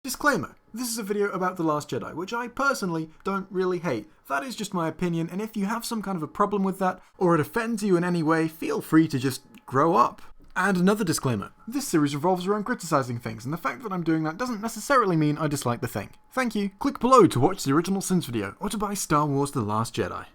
Disclaimer, this is a video about The Last Jedi, which I personally don't really hate. That is just my opinion, and if you have some kind of a problem with that, or it offends you in any way, feel free to just grow up. And another disclaimer, this series revolves around criticizing things, and the fact that I'm doing that doesn't necessarily mean I dislike the thing. Thank you. Click below to watch the original Sins video, or to buy Star Wars The Last Jedi.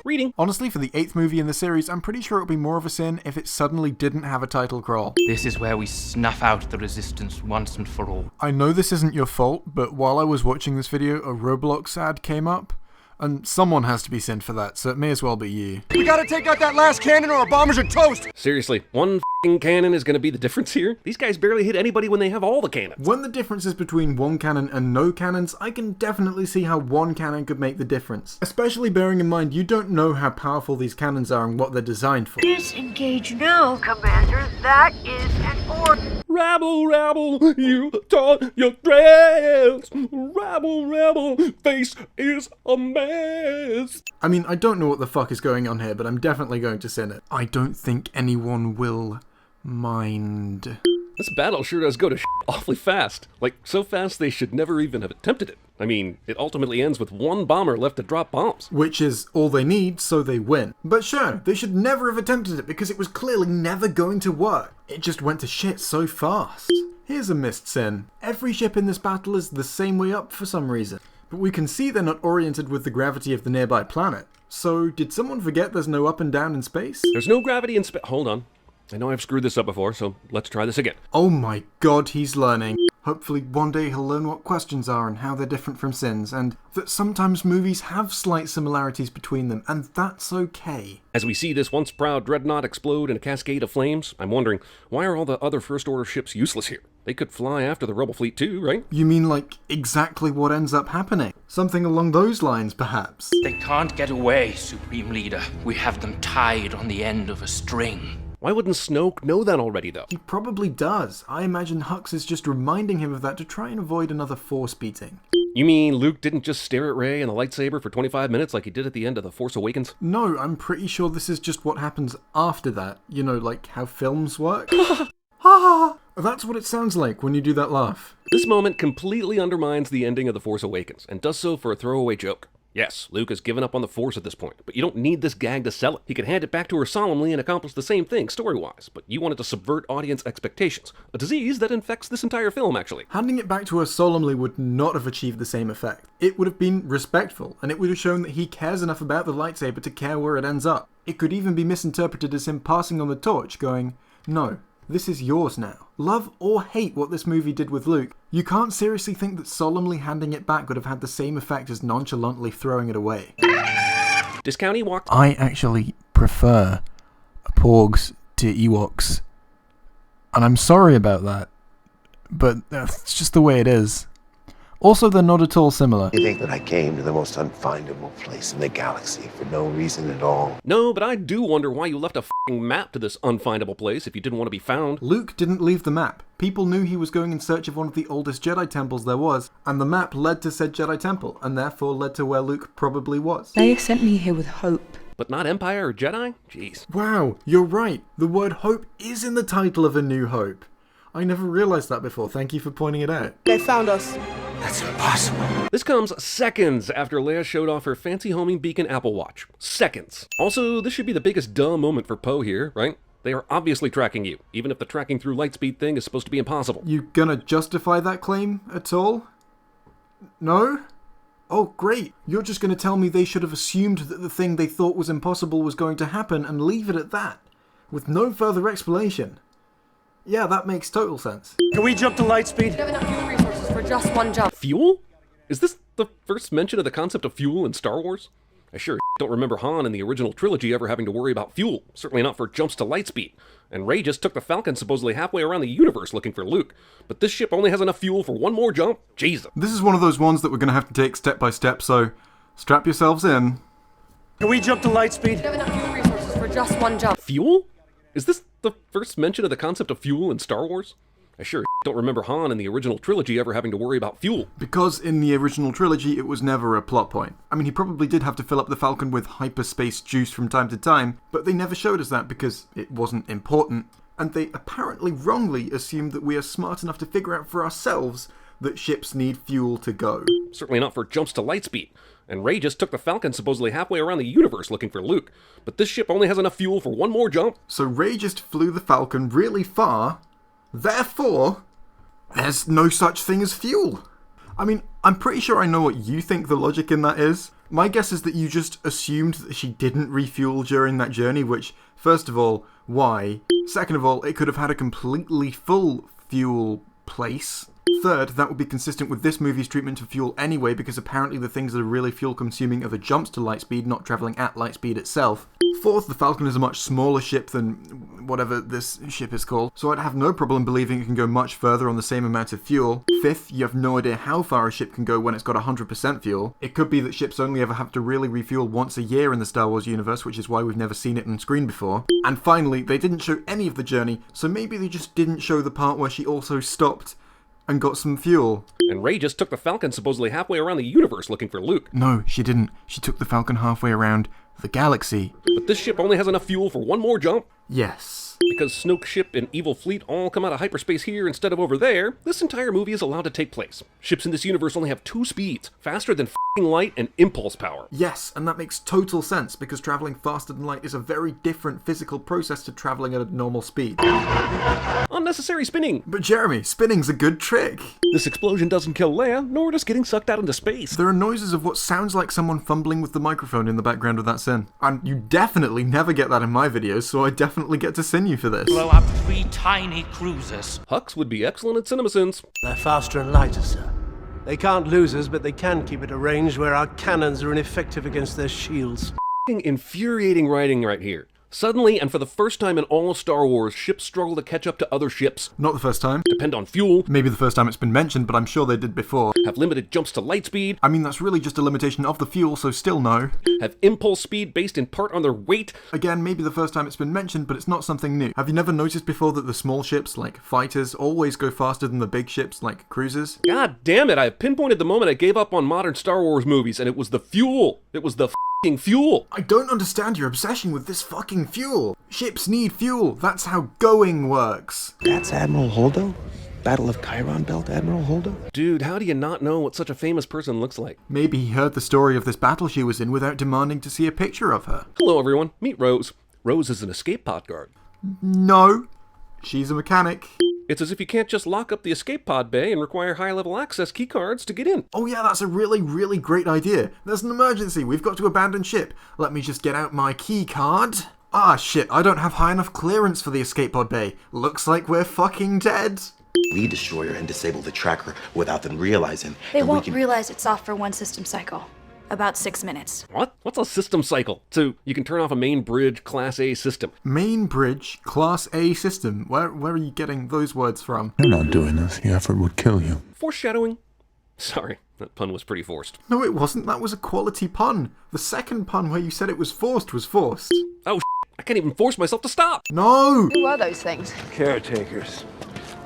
Reading. Honestly, for the 8th movie in the series, I'm pretty sure it would be more of a sin if it suddenly didn't have a title crawl. This is where we snuff out the Resistance once and for all. I know this isn't your fault, but while I was watching this video, a Roblox ad came up, and someone has to be sinned for that, so it may as well be you. We gotta take out that last cannon or our bombers are toast! Seriously, one f***ing cannon is gonna be the difference here? These guys barely hit anybody when they have all the cannons. When the difference is between one cannon and no cannons, I can definitely see how one cannon could make the difference. Especially bearing in mind you don't know how powerful these cannons are and what they're designed for. Disengage now, Commander. That is an order. Rabble, rabble, you taught your dress. Rabble, rabble, face is a mess. I mean, I don't know what the fuck is going on here, but I'm definitely going to sin it. I don't think anyone will mind. This battle sure does go to awfully fast. Like, so fast they should never even have attempted it. I mean, it ultimately ends with one bomber left to drop bombs. Which is all they need, so they win. But sure, they should never have attempted it because it was clearly never going to work. It just went to shit so fast. Here's a missed sin. Every ship in this battle is the same way up for some reason. But we can see they're not oriented with the gravity of the nearby planet. So, did someone forget there's no up and down in space? There's no gravity in space. Hold on. I know I've screwed this up before, so let's try this again. Oh my god, he's learning. Hopefully one day he'll learn what questions are and how they're different from sins, and that sometimes movies have slight similarities between them, and that's okay. As we see this once proud dreadnought explode in a cascade of flames, I'm wondering, why are all the other First Order ships useless here? They could fly after the Rebel fleet too, right? You mean like exactly what ends up happening? Something along those lines, perhaps? They can't get away, Supreme Leader. We have them tied on the end of a string. Why wouldn't Snoke know that already, though? He probably does. I imagine Hux is just reminding him of that to try and avoid another Force beating. You mean Luke didn't just stare at Rey and the lightsaber for 25 minutes like he did at the end of The Force Awakens? No, I'm pretty sure this is just what happens after that. You know, like how films work. That's what it sounds like when you do that laugh. This moment completely undermines the ending of The Force Awakens, and does so for a throwaway joke. Yes, Luke has given up on the Force at this point, but you don't need this gag to sell it. He can hand it back to her solemnly and accomplish the same thing story-wise, but you wanted to subvert audience expectations. A disease that infects this entire film, actually. Handing it back to her solemnly would not have achieved the same effect. It would have been respectful, and it would have shown that he cares enough about the lightsaber to care where it ends up. It could even be misinterpreted as him passing on the torch, going, "No, this is yours now." Love or hate what this movie did with Luke, you can't seriously think that solemnly handing it back would have had the same effect as nonchalantly throwing it away. Discount Ewoks. I actually prefer Porgs to Ewoks. And I'm sorry about that. But it's just the way it is. Also, they're not at all similar. You think that I came to the most unfindable place in the galaxy for no reason at all? No, but I do wonder why you left a f***ing map to this unfindable place if you didn't want to be found. Luke didn't leave the map. People knew he was going in search of one of the oldest Jedi temples there was, and the map led to said Jedi temple, and therefore led to where Luke probably was. They sent me here with hope. But not Empire or Jedi? Jeez. Wow, you're right. The word hope is in the title of A New Hope. I never realized that before. Thank you for pointing it out. They found us. That's impossible. This comes seconds after Leia showed off her fancy homing beacon Apple Watch. Seconds. Also, this should be the biggest duh moment for Poe here, right? They are obviously tracking you, even if the tracking through lightspeed thing is supposed to be impossible. You gonna justify that claim at all? No? Oh, great. You're just gonna tell me they should have assumed that the thing they thought was impossible was going to happen and leave it at that, with no further explanation. Yeah, that makes total sense. Can we jump to lightspeed? We have enough fuel resources for just one jump. Fuel? Is this the first mention of the concept of fuel in Star Wars? I sure don't remember Han in the original trilogy ever having to worry about fuel, certainly not for jumps to lightspeed. And Rey just took the Falcon supposedly halfway around the universe looking for Luke. But this ship only has enough fuel for one more jump? Jesus. This is one of those ones that we're gonna have to take step by step, so strap yourselves in. Can we jump to lightspeed? We have enough fuel resources for just one jump. Fuel? Is this the first mention of the concept of fuel in Star Wars? I sure don't remember Han in the original trilogy ever having to worry about fuel. Because in the original trilogy, it was never a plot point. I mean, he probably did have to fill up the Falcon with hyperspace juice from time to time, but they never showed us that because it wasn't important. And they apparently wrongly assumed that we are smart enough to figure out for ourselves that ships need fuel to go. Certainly not for jumps to light speed. And Rey just took the Falcon supposedly halfway around the universe looking for Luke. But this ship only has enough fuel for one more jump. So Rey just flew the Falcon really far, therefore, there's no such thing as fuel. I mean, I'm pretty sure I know what you think the logic in that is. My guess is that you just assumed that she didn't refuel during that journey, which, first of all, why? Second of all, it could have had a completely full fuel place. Third, that would be consistent with this movie's treatment of fuel anyway, because apparently the things that are really fuel-consuming are the jumps to lightspeed, not travelling at lightspeed itself. Fourth, the Falcon is a much smaller ship than whatever this ship is called, so I'd have no problem believing it can go much further on the same amount of fuel. Fifth, you have no idea how far a ship can go when it's got 100% fuel. It could be that ships only ever have to really refuel once a year in the Star Wars universe, which is why we've never seen it on screen before. And finally, they didn't show any of the journey, so maybe they just didn't show the part where she also stopped and got some fuel. And Rey just took the Falcon supposedly halfway around the universe looking for Luke. No, she didn't. She took the Falcon halfway around the galaxy. But this ship only has enough fuel for one more jump. Yes. Because Snoke's ship and Evil Fleet all come out of hyperspace here instead of over there, this entire movie is allowed to take place. Ships in this universe only have two speeds, faster than f***ing light and impulse power. Yes, and that makes total sense, because travelling faster than light is a very different physical process to travelling at a normal speed. Unnecessary spinning. But Jeremy, spinning's a good trick. This explosion doesn't kill Leia, nor does getting sucked out into space. There are noises of what sounds like someone fumbling with the microphone in the background of that sin. And you definitely never get that in my videos, so I definitely get to sin you for this. Blow up 3 tiny cruisers. Hux would be excellent at CinemaSins. They're faster and lighter, sir. They can't lose us, but they can keep at a range where our cannons are ineffective against their shields. F***ing infuriating writing right here. Suddenly, and for the first time in all of Star Wars, ships struggle to catch up to other ships. Not the first time. Depend on fuel. Maybe the first time it's been mentioned, but I'm sure they did before. Have limited jumps to light speed. I mean, that's really just a limitation of the fuel, so still no. Have impulse speed based in part on their weight. Again, maybe the first time it's been mentioned, but it's not something new. Have you never noticed before that the small ships, like fighters, always go faster than the big ships, like cruisers? God damn it, I have pinpointed the moment I gave up on modern Star Wars movies, and it was the fuel. It was the f***ing fuel. I don't understand your obsession with this fucking fuel. Ships need fuel. That's how going works. That's Admiral Holdo? Battle of Chiron Belt, Admiral Holdo? Dude, how do you not know what such a famous person looks like? Maybe he heard the story of this battle she was in without demanding to see a picture of her. Hello everyone, meet Rose. Rose is an escape pod guard. No, she's a mechanic. It's as if you can't just lock up the escape pod bay and require high-level access keycards to get in. Oh yeah, that's a really, really great idea. There's an emergency. We've got to abandon ship. Let me just get out my key card. Ah shit, I don't have high enough clearance for the escape pod bay. Looks like we're fucking dead. We destroy her and disable the tracker without them realizing. They won't realize it's off for one system cycle. About 6 minutes. What? What's a system cycle? So you can turn off a main bridge Class A system. Main bridge Class A system? Where are you getting those words from? You're not doing this. The effort would kill you. Foreshadowing? Sorry, that pun was pretty forced. No, it wasn't. That was a quality pun. The second pun where you said it was forced was forced. Oh, I can't even force myself to stop. No! Who are those things? Caretakers.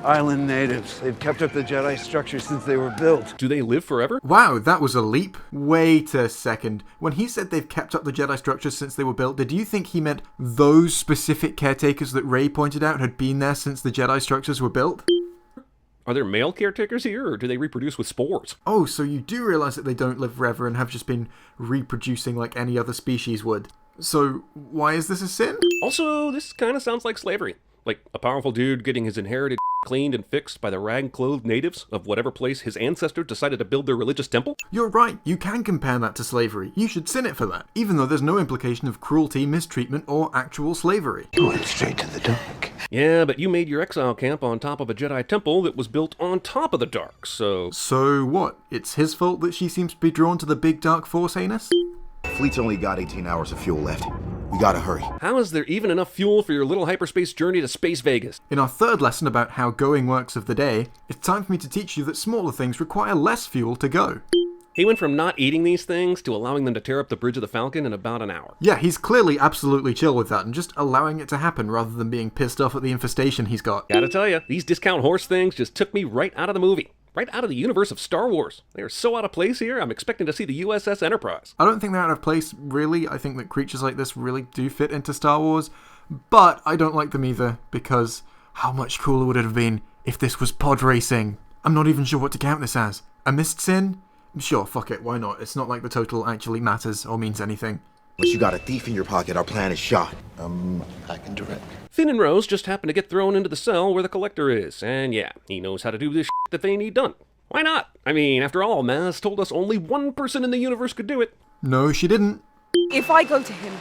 Island natives. They've kept up the Jedi structure since they were built. Do they live forever? Wow, that was a leap. Wait a second. When he said they've kept up the Jedi structure since they were built, did you think he meant those specific caretakers that Rey pointed out had been there since the Jedi structures were built? Are there male caretakers here, or do they reproduce with spores? Oh, so you do realize that they don't live forever and have just been reproducing like any other species would. So, why is this a sin? Also, this kind of sounds like slavery. Like a powerful dude getting his inherited cleaned and fixed by the rag-clothed natives of whatever place his ancestors decided to build their religious temple? You're right, you can compare that to slavery. You should sin it for that, even though there's no implication of cruelty, mistreatment, or actual slavery. You went straight to the dark. Yeah, but you made your exile camp on top of a Jedi temple that was built on top of the dark, so... So what? It's his fault that she seems to be drawn to the big dark force anus? Fleet's only got 18 hours of fuel left. We gotta hurry. How is there even enough fuel for your little hyperspace journey to Space Vegas? In our third lesson about how going works of the day, it's time for me to teach you that smaller things require less fuel to go. He went from not eating these things to allowing them to tear up the bridge of the Falcon in about an hour. Yeah, he's clearly absolutely chill with that and just allowing it to happen rather than being pissed off at the infestation he's got. Gotta tell you, these discount horse things just took me right out of the movie. Right out of the universe of Star Wars. They are so out of place here, I'm expecting to see the USS Enterprise. I don't think they're out of place, really. I think that creatures like this really do fit into Star Wars, but I don't like them either, because how much cooler would it have been if this was pod racing? I'm not even sure what to count this as. A missed sin? Sure, fuck it, why not? It's not like the total actually matters or means anything. Unless you got a thief in your pocket, our plan is shot. I can direct. Finn and Rose just happen to get thrown into the cell where the Collector is, and yeah, he knows how to do this shit that they need done. Why not? I mean, after all, Maz told us only one person in the universe could do it. No, she didn't. If I go to him,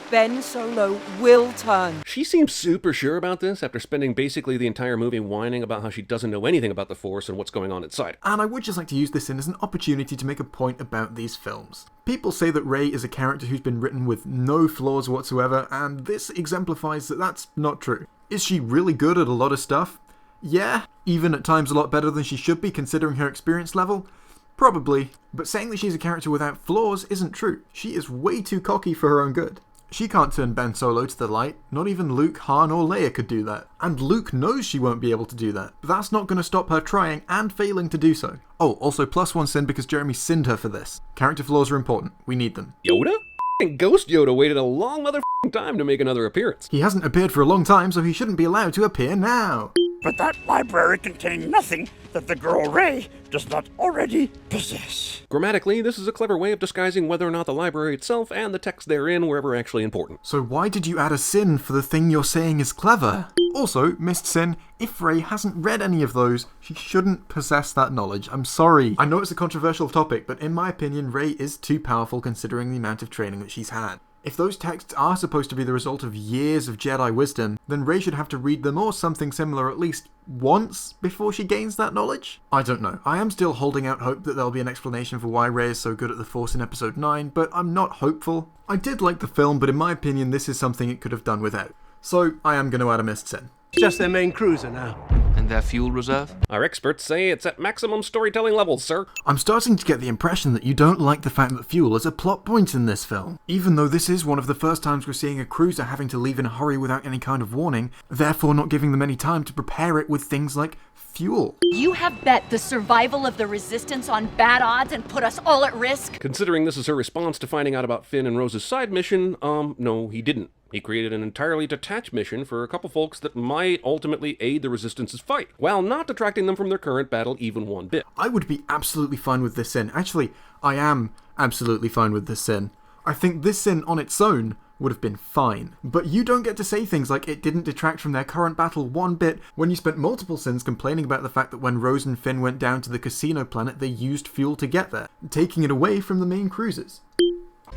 Ben Solo will turn. She seems super sure about this after spending basically the entire movie whining about how she doesn't know anything about the Force and what's going on inside. And I would just like to use this in as an opportunity to make a point about these films. People say that Rey is a character who's been written with no flaws whatsoever, and this exemplifies that that's not true. Is she really good at a lot of stuff? Yeah, even at times a lot better than she should be considering her experience level? Probably, but saying that she's a character without flaws isn't true. She is way too cocky for her own good. She can't turn Ben Solo to the light. Not even Luke, Han, or Leia could do that. And Luke knows she won't be able to do that. But that's not going to stop her trying and failing to do so. Oh, also +1 sin because Jeremy sinned her for this. Character flaws are important. We need them. Yoda? F***ing Ghost Yoda waited a long motherfucking time to make another appearance. He hasn't appeared for a long time, so he shouldn't be allowed to appear now. But that library contained nothing that the girl Rey does not already possess. Grammatically, this is a clever way of disguising whether or not the library itself and the text therein were ever actually important. So why did you add a sin for the thing you're saying is clever? Also, missed sin, if Rey hasn't read any of those, she shouldn't possess that knowledge. I'm sorry. I know it's a controversial topic, but in my opinion, Rey is too powerful considering the amount of training that she's had. If those texts are supposed to be the result of years of Jedi wisdom, then Rey should have to read them or something similar at least once before she gains that knowledge? I don't know. I am still holding out hope that there'll be an explanation for why Rey is so good at the Force in Episode 9, but I'm not hopeful. I did like the film, but in my opinion this is something it could have done without. So I am going to add a missed sin. Just their main cruiser now. And their fuel reserve? Our experts say it's at maximum storytelling levels, sir. I'm starting to get the impression that you don't like the fact that fuel is a plot point in this film. Even though this is one of the first times we're seeing a cruiser having to leave in a hurry without any kind of warning, therefore not giving them any time to prepare it with things like fuel. You have bet the survival of the Resistance on bad odds and put us all at risk? Considering this is her response to finding out about Finn and Rose's side mission, no, he didn't. He created an entirely detached mission for a couple folks that might ultimately aid the Resistance's fight, while not detracting them from their current battle even one bit. I would be absolutely fine with this sin. Actually, I am absolutely fine with this sin. I think this sin on its own would have been fine. But you don't get to say things like it didn't detract from their current battle one bit when you spent multiple sins complaining about the fact that when Rose and Finn went down to the casino planet, they used fuel to get there, taking it away from the main cruisers.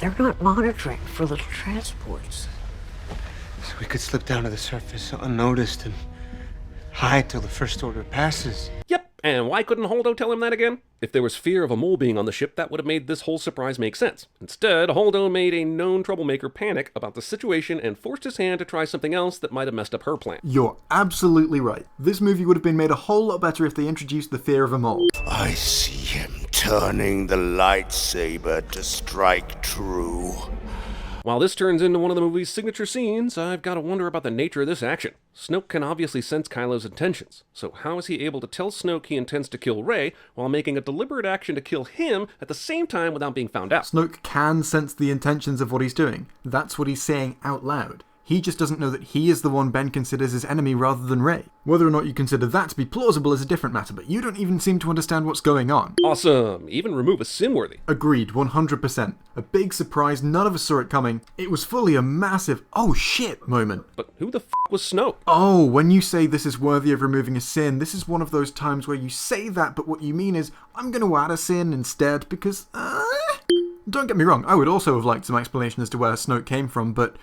They're not monitoring for little transports. So we could slip down to the surface unnoticed and hide till the First Order passes. Yep, and why couldn't Holdo tell him that again? If there was fear of a mole being on the ship, that would have made this whole surprise make sense. Instead, Holdo made a known troublemaker panic about the situation and forced his hand to try something else that might have messed up her plan. You're absolutely right. This movie would have been made a whole lot better if they introduced the fear of a mole. I see him turning the lightsaber to strike true. While this turns into one of the movie's signature scenes, I've got to wonder about the nature of this action. Snoke can obviously sense Kylo's intentions, so how is he able to tell Snoke he intends to kill Rey while making a deliberate action to kill him at the same time without being found out? Snoke can sense the intentions of what he's doing. That's what he's saying out loud. He just doesn't know that he is the one Ben considers his enemy rather than Rey. Whether or not you consider that to be plausible is a different matter, but you don't even seem to understand what's going on. Awesome. Even remove a sin-worthy. Agreed, 100%. A big surprise, none of us saw it coming. It was fully a massive, oh shit moment. But who the f*** was Snoke? Oh, when you say this is worthy of removing a sin, this is one of those times where you say that, but what you mean is, I'm going to add a sin instead, because, Don't get me wrong, I would also have liked some explanation as to where Snoke came from, but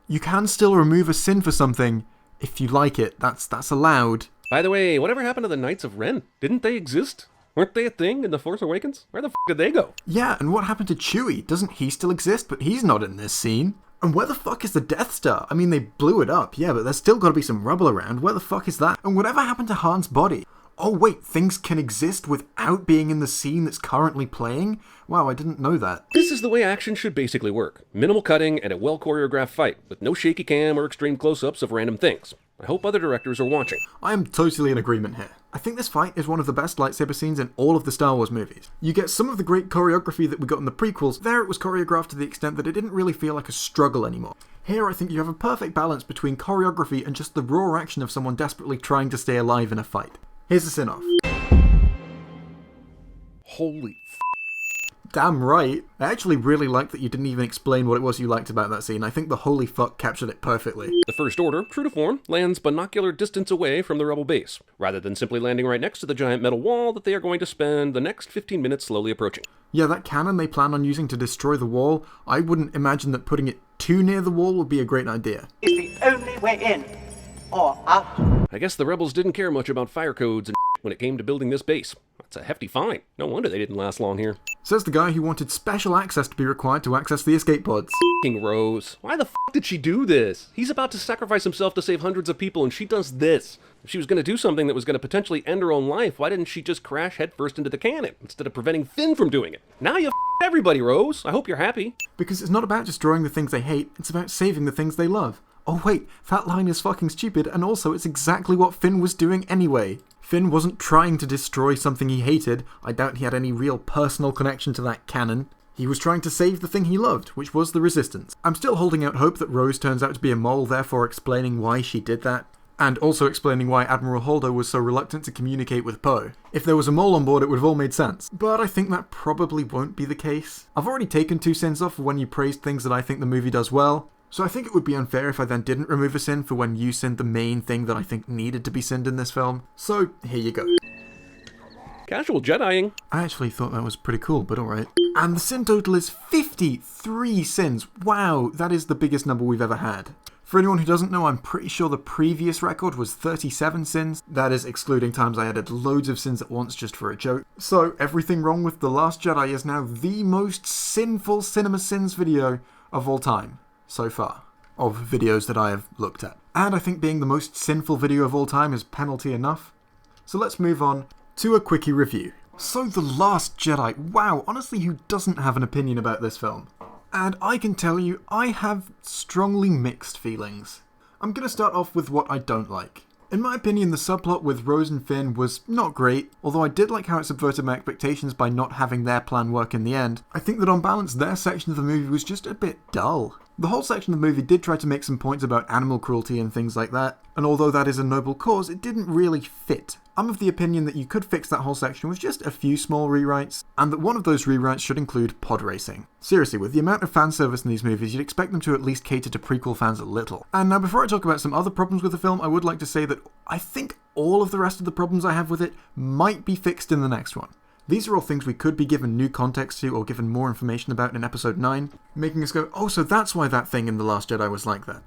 you can still remove a sin for something if you like it. That's allowed. By the way, whatever happened to the Knights of Ren? Didn't they exist? Weren't they a thing in The Force Awakens? Where the f*** did they go? Yeah, and what happened to Chewie? Doesn't he still exist? But he's not in this scene. And where the fuck is the Death Star? I mean, they blew it up, yeah, but there's still got to be some rubble around. Where the fuck is that? And whatever happened to Han's body? Oh wait, things can exist without being in the scene that's currently playing? Wow, I didn't know that. This is the way action should basically work. Minimal cutting and a well-choreographed fight, with no shaky cam or extreme close-ups of random things. I hope other directors are watching. I am totally in agreement here. I think this fight is one of the best lightsaber scenes in all of the Star Wars movies. You get some of the great choreography that we got in the prequels. There it was choreographed to the extent that it didn't really feel like a struggle anymore. Here I think you have a perfect balance between choreography and just the raw action of someone desperately trying to stay alive in a fight. Here's a sin-off. Holy Damn right. I actually really liked that you didn't even explain what it was you liked about that scene. I think the holy fuck captured it perfectly. The First Order, true to form, lands binocular distance away from the Rebel base, rather than simply landing right next to the giant metal wall that they are going to spend the next 15 minutes slowly approaching. Yeah, that cannon they plan on using to destroy the wall, I wouldn't imagine that putting it too near the wall would be a great idea. It's the only way in, or out. I guess the Rebels didn't care much about fire codes and when it came to building this base. That's a hefty fine. No wonder they didn't last long here. Says the guy who wanted special access to be required to access the escape pods. F***ing Rose. Why the f*** did she do this? He's about to sacrifice himself to save hundreds of people and she does this. If she was going to do something that was going to potentially end her own life, why didn't she just crash headfirst into the cannon instead of preventing Finn from doing it? Now you f***ed everybody, Rose. I hope you're happy. Because it's not about destroying the things they hate, it's about saving the things they love. Oh wait, that line is fucking stupid, and also it's exactly what Finn was doing anyway. Finn wasn't trying to destroy something he hated. I doubt he had any real personal connection to that cannon. He was trying to save the thing he loved, which was the Resistance. I'm still holding out hope that Rose turns out to be a mole, therefore explaining why she did that. And also explaining why Admiral Holdo was so reluctant to communicate with Poe. If there was a mole on board, it would have all made sense. But I think that probably won't be the case. I've already taken 2 sins off for when you praised things that I think the movie does well. So I think it would be unfair if I then didn't remove a sin for when you sinned the main thing that I think needed to be sinned in this film. So, here you go. Casual Jediing. I actually thought that was pretty cool, but alright. And the sin total is 53 sins. Wow, that is the biggest number we've ever had. For anyone who doesn't know, I'm pretty sure the previous record was 37 sins. That is excluding times I added loads of sins at once just for a joke. So, everything wrong with The Last Jedi is now the most sinful Cinema Sins video of all time. So far, of videos that I have looked at. And I think being the most sinful video of all time is penalty enough. So let's move on to a quickie review. So The Last Jedi, wow, honestly who doesn't have an opinion about this film? And I can tell you, I have strongly mixed feelings. I'm gonna start off with what I don't like. In my opinion, the subplot with Rose and Finn was not great, although I did like how it subverted my expectations by not having their plan work in the end. I think that on balance, their section of the movie was just a bit dull. The whole section of the movie did try to make some points about animal cruelty and things like that, and although that is a noble cause, it didn't really fit. I'm of the opinion that you could fix that whole section with just a few small rewrites, and that one of those rewrites should include pod racing. Seriously, with the amount of fan service in these movies, you'd expect them to at least cater to prequel fans a little. And now before I talk about some other problems with the film, I would like to say that I think all of the rest of the problems I have with it might be fixed in the next one. These are all things we could be given new context to or given more information about in episode 9, making us go, oh, so that's why that thing in The Last Jedi was like that.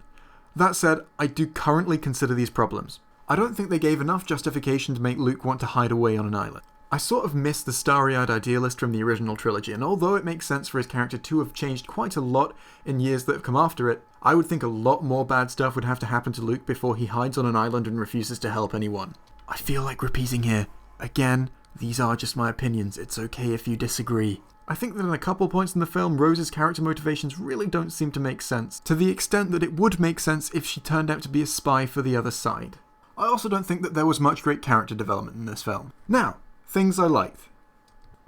That said, I do currently consider these problems. I don't think they gave enough justification to make Luke want to hide away on an island. I sort of miss the starry-eyed idealist from the original trilogy, and although it makes sense for his character to have changed quite a lot in years that have come after it, I would think a lot more bad stuff would have to happen to Luke before he hides on an island and refuses to help anyone. I feel like repeating here. Again, these are just my opinions, it's okay if you disagree. I think that in a couple points in the film, Rose's character motivations really don't seem to make sense, to the extent that it would make sense if she turned out to be a spy for the other side. I also don't think that there was much great character development in this film. Now, things I liked.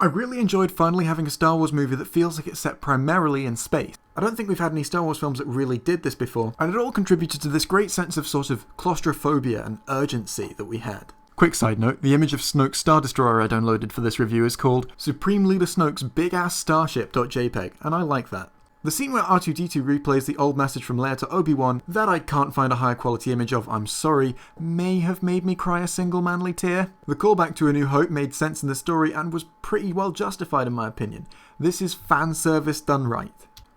I really enjoyed finally having a Star Wars movie that feels like it's set primarily in space. I don't think we've had any Star Wars films that really did this before, and it all contributed to this great sense of sort of claustrophobia and urgency that we had. Quick side note, the image of Snoke's Star Destroyer I downloaded for this review is called Supreme Leader Snoke's Big Ass Starship.jpg, and I like that. The scene where R2-D2 replays the old message from Leia to Obi-Wan, that I can't find a higher quality image of, I'm sorry, may have made me cry a single manly tear. The callback to A New Hope made sense in the story and was pretty well justified in my opinion. This is fan service done right.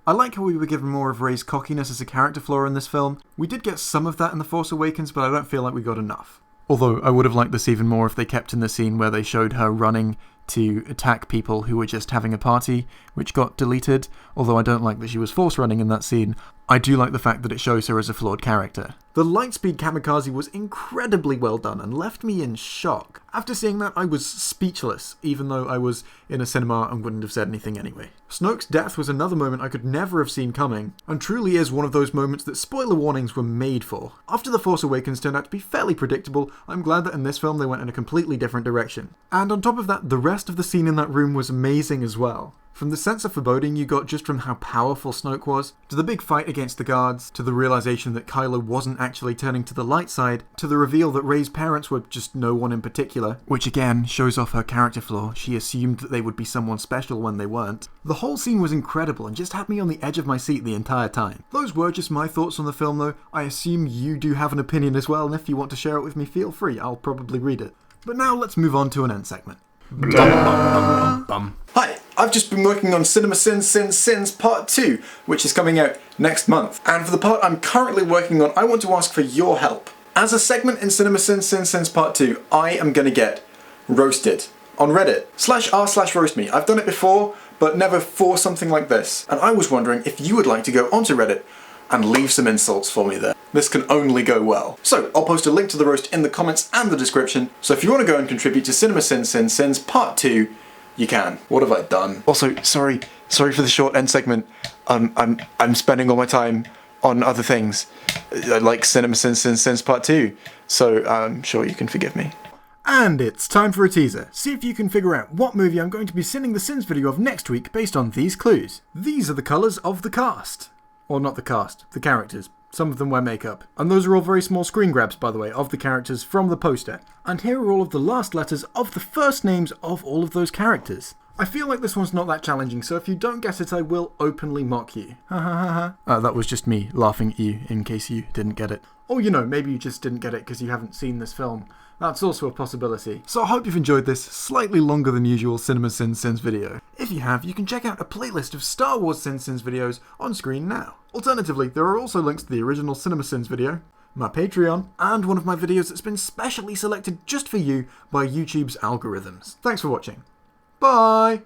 I like how we were given more of Rey's cockiness as a character flaw in this film. We did get some of that in The Force Awakens, but I don't feel like we got enough. Although I would have liked this even more if they kept in the scene where they showed her running to attack people who were just having a party, which got deleted. Although I don't like that she was force running in that scene. I do like the fact that it shows her as a flawed character. The Lightspeed kamikaze was incredibly well done and left me in shock. After seeing that, I was speechless, even though I was in a cinema and wouldn't have said anything anyway. Snoke's death was another moment I could never have seen coming, and truly is one of those moments that spoiler warnings were made for. After The Force Awakens turned out to be fairly predictable, I'm glad that in this film they went in a completely different direction. And on top of that, the rest of the scene in that room was amazing as well. From the sense of foreboding you got just from how powerful Snoke was, to the big fight against the guards, to the realization that Kylo wasn't actually turning to the light side, to the reveal that Rey's parents were just no one in particular, which again shows off her character flaw. She assumed that they would be someone special when they weren't. The whole scene was incredible and just had me on the edge of my seat the entire time. Those were just my thoughts on the film though. I assume you do have an opinion as well, and if you want to share it with me, feel free. I'll probably read it. But now let's move on to an end segment. Hi, I've just been working on Cinema Sins Part 2, which is coming out next month. And for the part I'm currently working on, I want to ask for your help. As a segment in Cinema Sins Part 2, I am going to get roasted on Reddit. /r/roastme. I've done it before, but never for something like this. And I was wondering if you would like to go onto Reddit and leave some insults for me there. This can only go well. So, I'll post a link to the roast in the comments and the description, so if you want to go and contribute to Cinema Sins Part 2, you can. What have I done? Also, sorry for the short end segment. I'm spending all my time on other things, like Cinema Sins Part 2, so I'm sure you can forgive me. And it's time for a teaser. See if you can figure out what movie I'm going to be sending the Sins video of next week based on these clues. These are the colours of the cast. Or not the cast, the characters. Some of them wear makeup. And those are all very small screen grabs, by the way, of the characters from the poster. And here are all of the last letters of the first names of all of those characters. I feel like this one's not that challenging, so if you don't get it, I will openly mock you. Ha ha ha ha. That was just me laughing at you, in case you didn't get it. Or, you know, maybe you just didn't get it because you haven't seen this film. That's also a possibility. So I hope you've enjoyed this slightly longer than usual Cinema Sins video. If you have, you can check out a playlist of Star Wars Sins videos on screen now. Alternatively, there are also links to the original Cinema Sins video, my Patreon, and one of my videos that's been specially selected just for you by YouTube's algorithms. Thanks for watching. Bye!